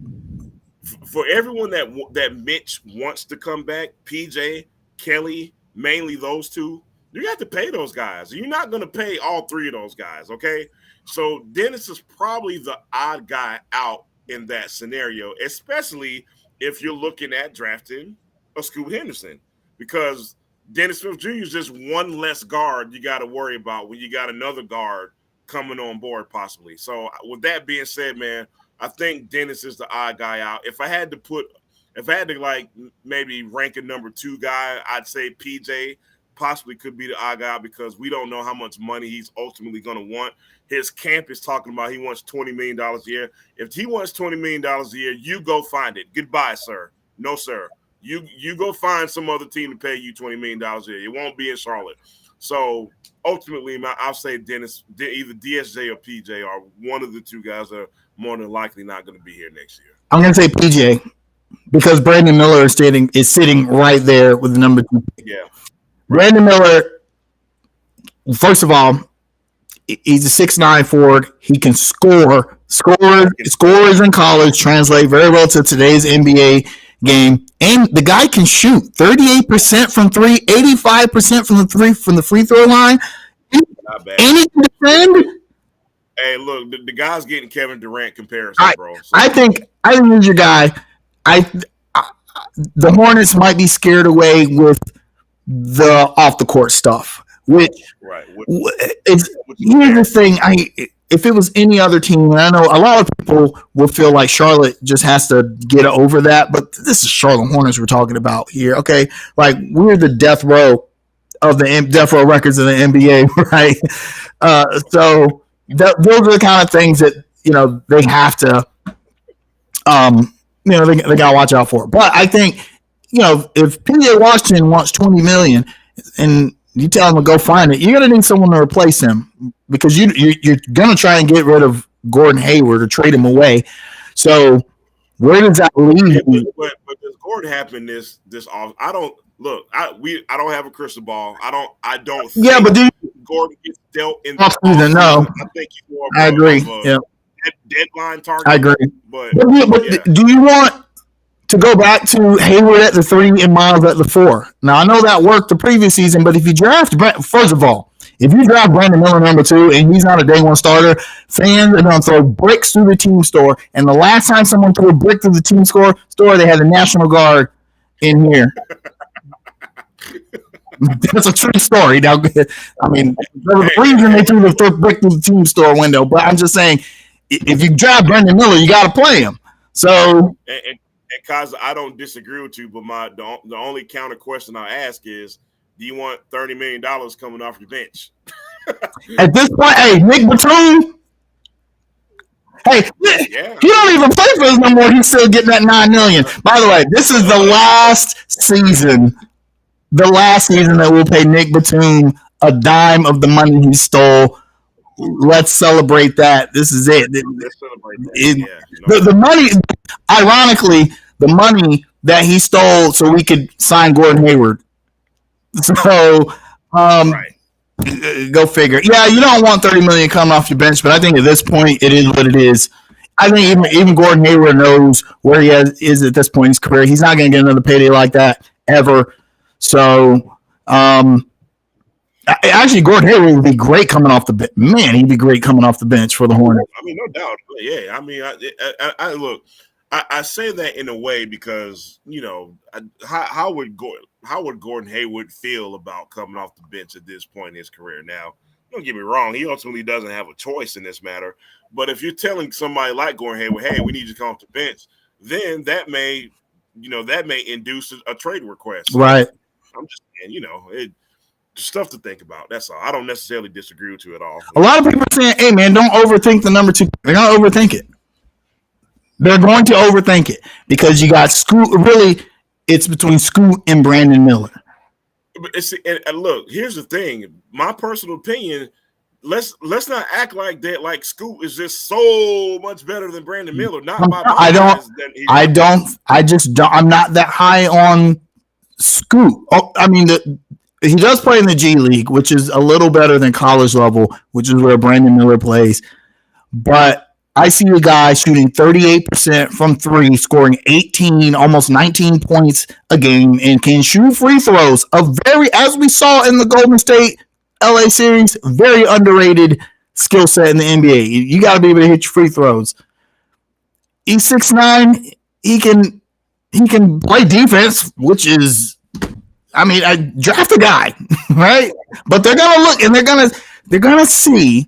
for everyone that Mitch wants to come back, PJ, Kelly, mainly those two. You have to pay those guys. You're not going to pay all 3 of those guys, okay? So Dennis is probably the odd guy out in that scenario, especially if you're looking at drafting a Scoot Henderson, because Dennis Smith Jr. is just one less guard you got to worry about when you got another guard coming on board possibly. So with that being said, man, I think Dennis is the odd guy out. If I had to like maybe rank a number 2 guy, I'd say PJ possibly could be the odd guy, because we don't know how much money he's ultimately going to want. His camp is talking about he wants $20 million a year. If he wants $20 million a year, you go find it. Goodbye, sir. No, sir. You go find some other team to pay you $20 million a year. It won't be in Charlotte. So ultimately, I'll say Dennis, either DSJ or PJ are one of the 2 guys that are more than likely not going to be here next year. I'm going to say PJ, because Brandon Miller is sitting right there with the number 2 pick. Yeah. Brandon Miller, first of all, he's a 6'9" forward. He can score. Scorers in college translate very well to today's NBA game. And the guy can shoot 38% from 3, 85% from the free throw line. Not bad. And he can defend. Hey, look, the guy's getting Kevin Durant comparison, bro. So. I think he's your guy. The Hornets might be scared away with the off the court stuff, which here's the thing. If it was any other team, and I know a lot of people will feel like Charlotte just has to get over that, but this is Charlotte Hornets we're talking about here. Okay, like we're the death row records of the NBA, right? So those are the kind of things that they have to, they got to watch out for. But I think if PJ Washington wants $20 million and you tell him to go find it, you're going to need someone to replace him, because you're going to try and get rid of Gordon Hayward or trade him away. So where does that leave you? But does Gordon happen this off? I don't have a crystal ball. I don't. Yeah, but Gordon gets dealt in off season? No, I think he's more. I agree. Yeah, deadline target. I agree. But do you want to go back to Hayward at the 3 and Miles at the 4? Now I know that worked the previous season, but if you draft Brandon Miller number 2 and he's not a day 1 starter, fans are going to throw bricks through the team store. And the last time someone threw a brick through the team store, they had the National Guard in here. That's a true story. Now, I mean, there was a reason they threw the brick through the team store window, but I'm just saying, if you draft Brandon Miller, you got to play him. So, and Kaz, I don't disagree with you, but the only counter question I ask is, do you want $30 million coming off your bench? at this point, hey, Nick Batum, hey, Yeah, he don't even play for us no more. He's still getting that $9 million. By the way, this is the last season that we'll pay Nick Batum a dime of the money he stole. Let's celebrate that. This is it. Let's celebrate that. The money, ironically, the money that he stole so we could sign Gordon Hayward. So, right. Go figure. Yeah, you don't want $30 million coming off your bench, but I think at this point it is what it is. I think even Gordon Hayward knows where he is at this point in his career. He's not going to get another payday like that ever. So, actually, Gordon Hayward would be great coming off the bench. Man, he'd be great coming off the bench for the Hornets. I mean, no doubt. Yeah, I mean, I look. I say that in a way because how would Gordon Hayward feel about coming off the bench at this point in his career? Now, don't get me wrong, he ultimately doesn't have a choice in this matter. But if you're telling somebody like Gordon Hayward, "Hey, we need you to come off the bench," then that may induce a trade request. Right. I'm just saying, it's stuff to think about. That's all. I don't necessarily disagree with you at all. A lot of people are saying, "Hey, man, don't overthink the number 2." They're gonna overthink it. They're going to overthink it because you got Scoot. Really, it's between Scoot and Brandon Miller. And look, here's the thing. My personal opinion. Let's not act like that. Like Scoot is just so much better than Brandon Miller. Not my. I just don't. I'm not that high on Scoot. Oh, I mean, he does play in the G League, which is a little better than college level, which is where Brandon Miller plays. But I see a guy shooting 38% from three, scoring 18, almost 19 points a game, and can shoot free throws. As we saw in the Golden State LA series, very underrated skill set in the NBA. You got to be able to hit your free throws. He's 6'9". He can play defense, which is, I draft a guy, right? But they're gonna look and they're gonna say,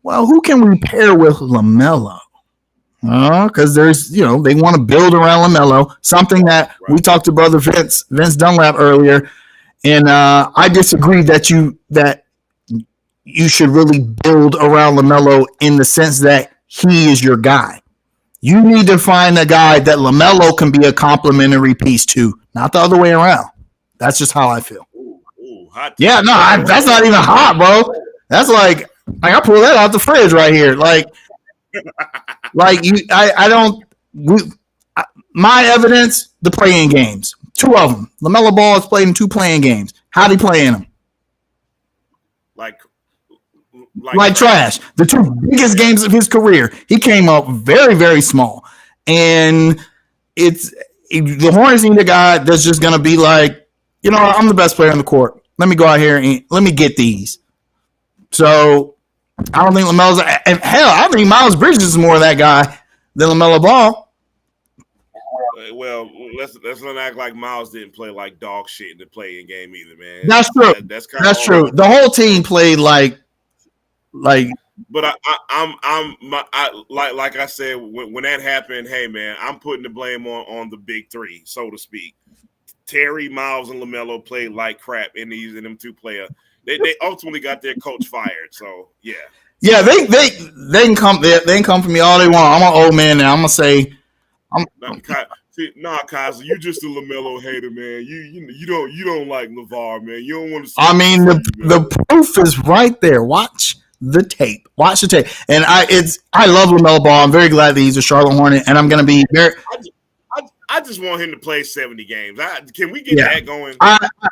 well, who can we pair with LaMelo? Because there's, they want to build around LaMelo, something that we talked to brother Vince Dunlap earlier, and I disagree that you should really build around LaMelo in the sense that he is your guy. You need to find a guy that LaMelo can be a complementary piece to, not the other way around. That's just how I feel. Ooh, hot. Yeah, no, that's not even hot, bro. That's like I pull that out the fridge right here. My evidence, the playing games, 2 of them. LaMelo Ball has played in 2 playing games. How'd he play in them? Like trash. The 2 biggest games of his career, he came up very, very small. And the Hornets need a guy that's just going to be like, I'm the best player on the court. Let me go out here and let me get these. So I don't think LaMelo's – and hell, I think Miles Bridges is more of that guy than LaMelo Ball. Well, let's not act like Miles didn't play like dog shit in the playing game either, man. That's true. That's true. The whole team played like. But I'm like I said when that happened. Hey, man, I'm putting the blame on the big 3, so to speak. Terry, Miles, and LaMelo played like crap in them 2 players. They ultimately got their coach fired. So yeah. Yeah, they can come. They can come for me all they want. I'm an old man now. I'm gonna say. Kaiser, you just a LaMelo hater, man. You don't like LeVar, man. You don't want to. The proof is right there. Watch the tape. And I love LaMelo Ball. I'm very glad that he's a Charlotte Hornet, and I'm gonna be very. I just want him to play 70 games. Can we get that going?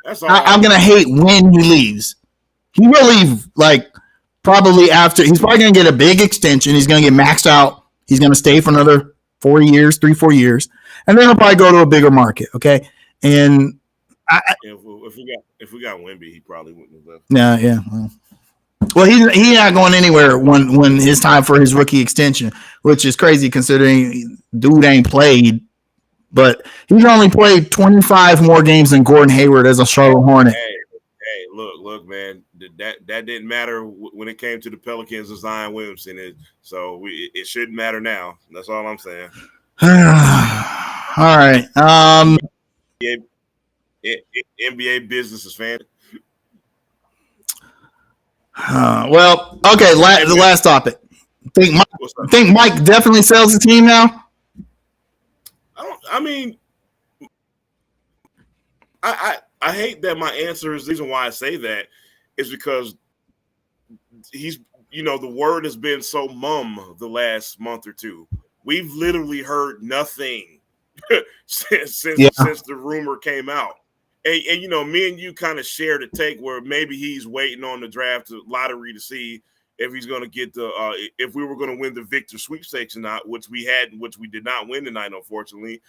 That's all. I'm gonna hate when he leaves. He will leave probably after. He's probably gonna get a big extension. He's gonna get maxed out. He's gonna stay for another 4 years, 4 years, and then he'll probably go to a bigger market. Okay, and if we got Wemby, he probably wouldn't have left. Yeah. Well, he's not going anywhere when his time for his rookie extension, which is crazy considering dude ain't played. But he's only played 25 more games than Gordon Hayward as a Charlotte Hornet. Hey, look, man. That didn't matter when it came to the Pelicans of Zion Williamson. It shouldn't matter now. That's all I'm saying. All right. NBA business is fan. Well, okay. The last topic. Think Mike definitely sells the team now? I hate that my answer is the reason why I say that is because he's, the word has been so mum the last month or two. We've literally heard nothing since the rumor came out. And me and you kind of shared a take where maybe he's waiting on the draft lottery to see if he's going to get if we were going to win the Victor sweepstakes or not, which we did not win tonight, unfortunately.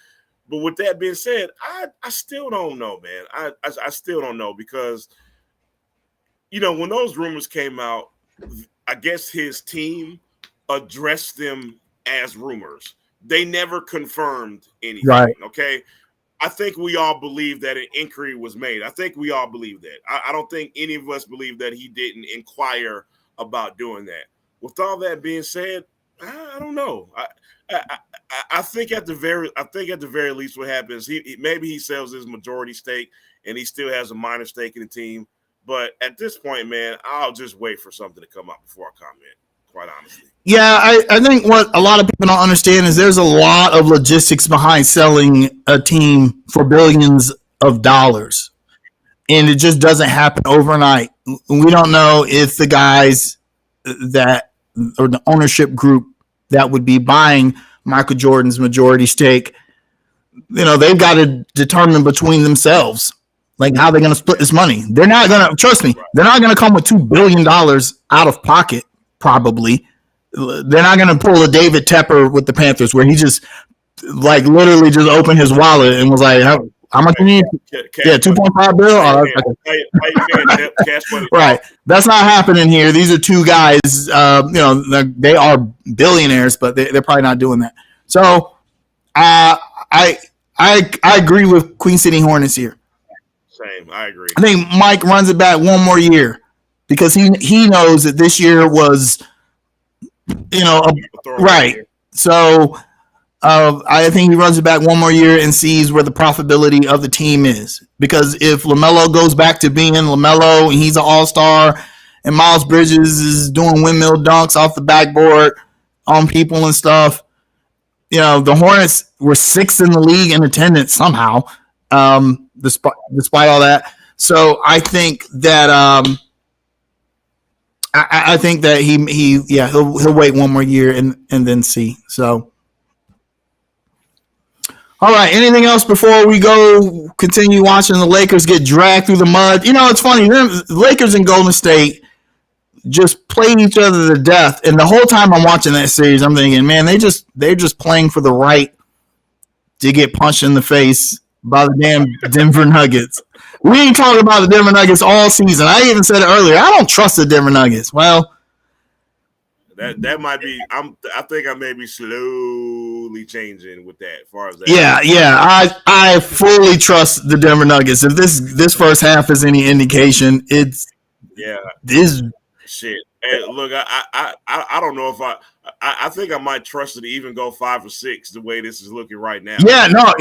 But with that being said, I still don't know, man. I still don't know because, when those rumors came out, I guess his team addressed them as rumors. They never confirmed anything, right? Okay? I think we all believe that an inquiry was made. I think we all believe that. I don't think any of us believe that he didn't inquire about doing that. With all that being said, I don't know. I think at the very least, what happens, maybe he sells his majority stake and he still has a minor stake in the team. But at this point, man, I'll just wait for something to come out before I comment. Quite honestly. Yeah, I think what a lot of people don't understand is there's a lot of logistics behind selling a team for billions of dollars, and it just doesn't happen overnight. We don't know if the guys that or the ownership group that would be buying Michael Jordan's majority stake, they've got to determine between themselves, like how they're going to split this money. They're not going to, trust me, they're not going to come with $2 billion out of pocket, probably. They're not going to pull a David Tepper with the Panthers where he just, literally just opened his wallet and was like, how much you need? Yeah, $2.5 billion. Right. That's not happening here. These are two guys, they are billionaires, but they're probably not doing that. So I agree with Queen City Hornets here. Same. I agree. I think Mike runs it back one more year because he knows that this year was, right. So I think he runs it back one more year and sees where the profitability of the team is. Because if LaMelo goes back to being LaMelo and he's an all-star and Miles Bridges is doing windmill dunks off the backboard on people and stuff, the Hornets were 6th in the league in attendance somehow, despite all that. So I think that I think that he'll wait one more year and then see. So. All right. Anything else before we go continue watching the Lakers get dragged through the mud? It's funny. The Lakers and Golden State just played each other to death. And the whole time I'm watching that series, I'm thinking, man, they're just playing for the right to get punched in the face by the damn Denver Nuggets. We ain't talking about the Denver Nuggets all season. I even said it earlier. I don't trust the Denver Nuggets. Well, that might be. I think I may be slowly changing with that. As far as that, yeah. I fully trust the Denver Nuggets. If this first half is any indication, it's this shit. Hey, look, I don't know if I think I might trust it to even go 5 or 6 the way this is looking right now. Yeah, no,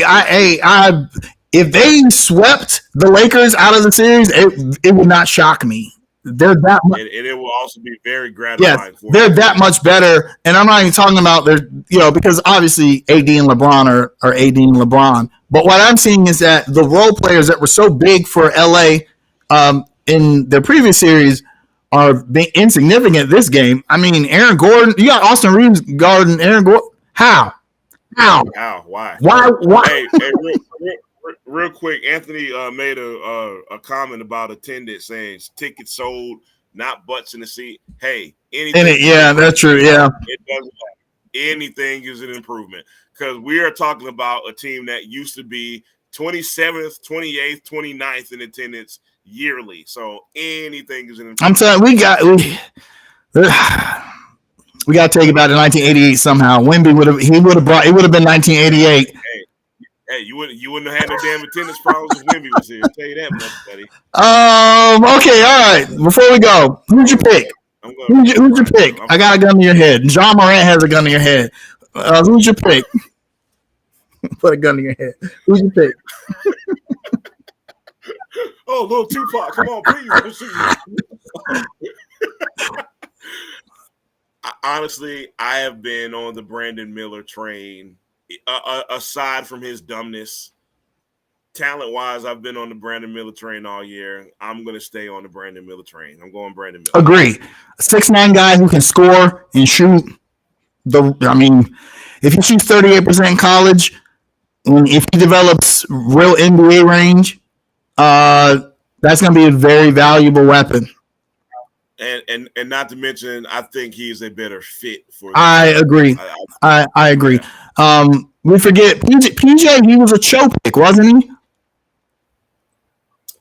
if they swept the Lakers out of the series, it would not shock me. They're that much, and it will also be very gratifying. Yes, they're that much better, and I'm not even talking about because obviously AD and LeBron are AD and LeBron. But what I'm seeing is that the role players that were so big for LA in their previous series are being insignificant this game. I mean, Aaron Gordon, you got Austin Reeves guarding Aaron Gordon. How? Why? Why? Hey, real quick, Anthony made a comment about attendance saying tickets sold, not butts in the seat. Hey, anything. Yeah, that's true. Yeah, it doesn't matter. Anything is an improvement because we are talking about a team that used to be 27th, 28th, 29th in attendance yearly. So anything is an improvement. I'm telling we got to take it back to 1988 somehow. Wemby would have been 1988. Hey, you wouldn't have had no damn attendance problems if Wemby was here. I'll tell you that much, buddy. Okay, all right. Before we go, who'd you pick? Who'd you pick? I got a gun to your head. John Morant has a gun to your head. Who'd you pick? Put a gun to your head. Who'd you pick? Oh, little Tupac, come on, please. Don't shoot me. Honestly, I have been on the Brandon Miller train. Aside from his dumbness, talent-wise, I've been on the Brandon Miller train all year. I'm going to stay on the Brandon Miller train. I'm going Brandon Miller. Agree. A 6'9" guy who can score and shoot. If he shoots 38% in college, and if he develops real NBA range, that's going to be a very valuable weapon. And not to mention, I think he's a better fit for. I agree. I agree. Yeah. We forget PJ. He was a Cho pick, wasn't he?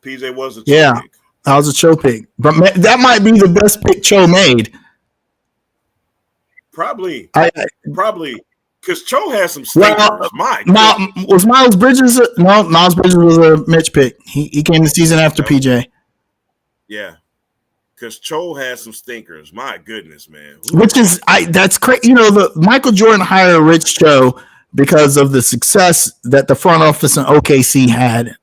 PJ was a Cho pick. That was a Cho pick, but that might be the best pick Cho made. Probably, because Cho has some stinkers. Was Miles Bridges? No, Miles Bridges was a Mitch pick. He came the season after PJ. Yeah. Because Cho has some stinkers. My goodness, man. That's crazy. The Michael Jordan hired Rich Cho because of the success that the front office in OKC had.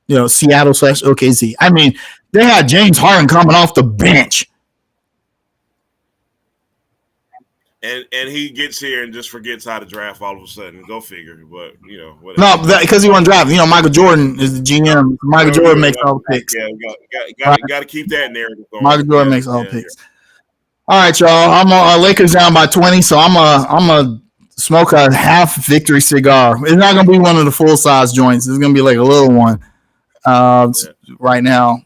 Seattle/OKC. I mean, they had James Harden coming off the bench. And he gets here and just forgets how to draft all of a sudden. Go figure. But, whatever. No, because he wasn't drafting. Michael Jordan is the GM. Michael Jordan makes all the picks. Yeah, got to keep that narrative going. Michael Jordan makes all the picks. All right, y'all. I'm Lakers down by 20, so I'm a smoke a half victory cigar. It's not going to be one of the full-size joints. It's going to be like a little one right now.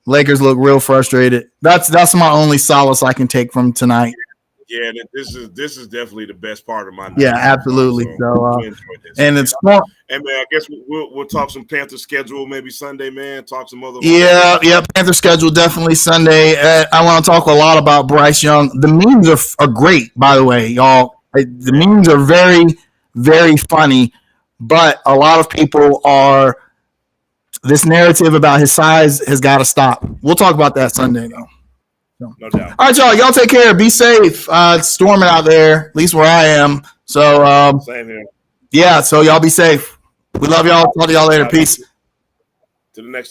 Lakers look real frustrated. That's my only solace I can take from tonight. Yeah, this is definitely the best part of my night. Yeah, absolutely. And it's fun. And man, I guess we'll talk some Panther schedule maybe Sunday, man. Talk some other. Yeah. Panther schedule definitely Sunday. I want to talk a lot about Bryce Young. The memes are great, by the way, y'all. The memes are very, very funny, but a lot of people are. This narrative about his size has got to stop. We'll talk about that Sunday, though. No doubt. All right, y'all. Y'all take care. Be safe. It's storming out there, at least where I am. So, same here. Yeah, so y'all be safe. We love y'all. Talk to y'all later. Peace. To the next time.